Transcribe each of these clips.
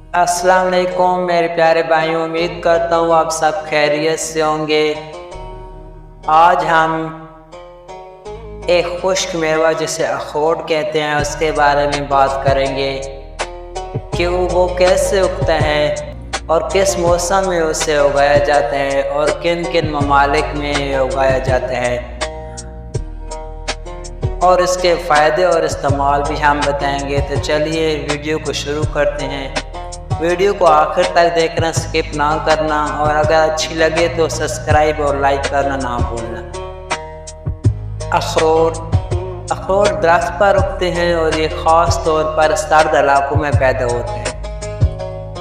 अस्सलाम वालेकुम मेरे प्यारे भाइयों, उम्मीद करता हूँ आप सब खैरियत से होंगे। आज हम एक खुश्क मेवा जिसे अखरोट कहते हैं उसके बारे में बात करेंगे कि वो कैसे उगता है और किस मौसम में उसे उगाया जाता है और किन किन ममालिक में उगाया जाता है, और इसके फ़ायदे और इस्तेमाल भी हम बताएंगे। तो चलिए वीडियो को शुरू करते हैं। वीडियो को आखिर तक देखना, स्किप ना करना, और अगर अच्छी लगे तो सब्सक्राइब और लाइक करना ना भूलना। अखरोट दरख्त पर उगते हैं और ये ख़ास तौर पर सर्द इलाकों में पैदा होते हैं।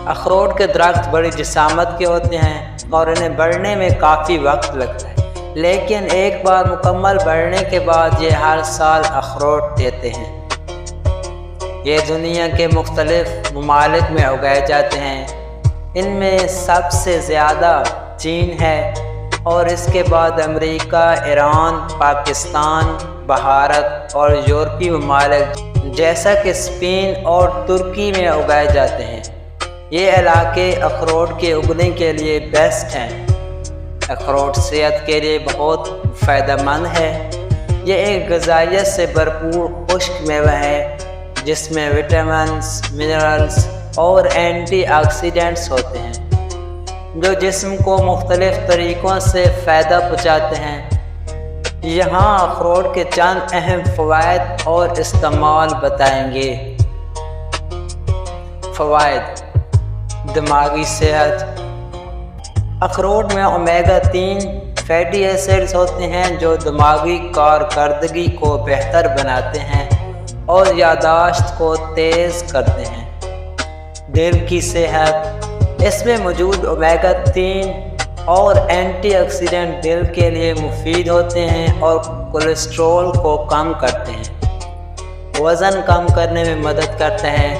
अखरोट के दरख्त बड़ी जिसामत के होते हैं और इन्हें बढ़ने में काफ़ी वक्त लगता है, लेकिन एक बार मुकम्मल बढ़ने के बाद ये हर साल अखरोट देते हैं। ये दुनिया के मुख्तलिफ ममालिक में उगाए जाते हैं। इनमें सबसे ज़्यादा चीन है और इसके बाद अमेरिका, ईरान, पाकिस्तान, भारत और यूरोपीय ममालिक जैसा कि स्पेन और तुर्की में उगाए जाते हैं। ये इलाके अखरोट के उगने के लिए बेस्ट हैं। अखरोट सेहत के लिए बहुत फ़ायदेमंद है। ये एक ग़िज़ाइयत से भरपूर खुश्क मेवा है जिसमें विटामिन्स, मिनरल्स और एंटीऑक्सीडेंट्स होते हैं जो जिस्म को मुख्तलिफ तरीक़ों से फ़ायदा पहुँचाते हैं। यहाँ अखरोट के चंद अहम फ़वाइद और इस्तेमाल बताएंगे। फ़वाइद: दिमागी सेहत। अखरोट में ओमेगा 3 फैटी एसिड्स होते हैं जो दिमागी कारकर्दगी को बेहतर बनाते हैं और यादाश्त को तेज़ करते हैं। दिल की सेहत। इसमें मौजूद ओमेगा 3 और एंटीऑक्सीडेंट दिल के लिए मुफीद होते हैं और कोलेस्ट्रॉल को कम करते हैं। वज़न कम करने में मदद करते हैं।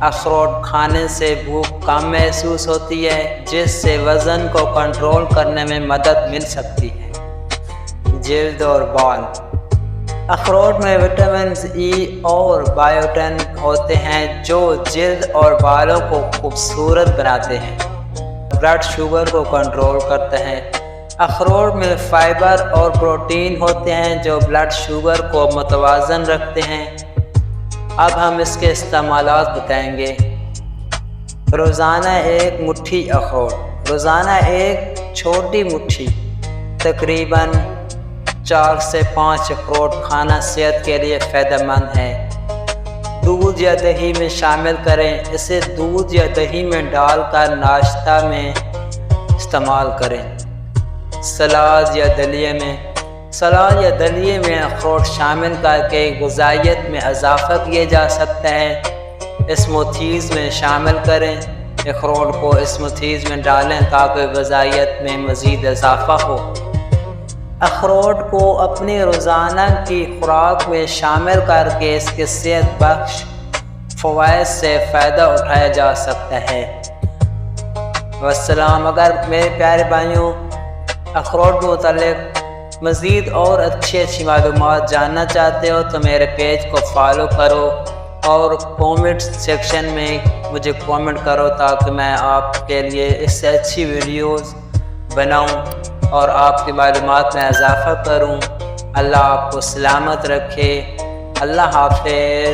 अखरोट खाने से भूख कम महसूस होती है जिससे वज़न को कंट्रोल करने में मदद मिल सकती है। जिल्द और बाल। अखरोट में विटामिन ई और बायोटिन होते हैं जो जिल्द और बालों को खूबसूरत बनाते हैं। ब्लड शुगर को कंट्रोल करते हैं। अखरोट में फाइबर और प्रोटीन होते हैं जो ब्लड शुगर को मुतवाज़न रखते हैं। अब हम इसके इस्तेमालात बताएंगे। रोज़ाना एक मुट्ठी अखरोट। रोज़ाना एक छोटी मुट्ठी तकरीबन 4 से 5 अखरोट खाना सेहत के लिए फ़ायदेमंद है। दूध या दही में शामिल करें। इसे दूध या दही में डालकर नाश्ता में इस्तेमाल करें। सलाद या दलिए में। सलाद या दलिए में अखरोट शामिल करके ग़िज़ाइयत में इजाफ़ा किया जा सकता है। स्मूथीज़ में शामिल करें। अखरोट को स्मूथीज़ में डालें ताकि ग़िज़ाइयत में मज़ीद इजाफ़ा हो। अखरोट को अपनी रोज़ाना की खुराक में शामिल करके इसके सेहत बख्श फ़वाइद से फ़ायदा उठाया जा सकता है। वस्सलाम। अगर मेरे प्यारे भाइयों अखरोट के मुतालिक मज़ीद और अच्छी मालूमात जानना चाहते हो तो मेरे पेज को फॉलो करो और कमेंट सेक्शन में मुझे कमेंट करो ताकि मैं आपके लिए इससे अच्छी वीडियोस बनाऊं और आपकी मालूमात में इजाफ़ा करूं। अल्लाह आपको सलामत रखे। अल्लाह हाफ़िज़।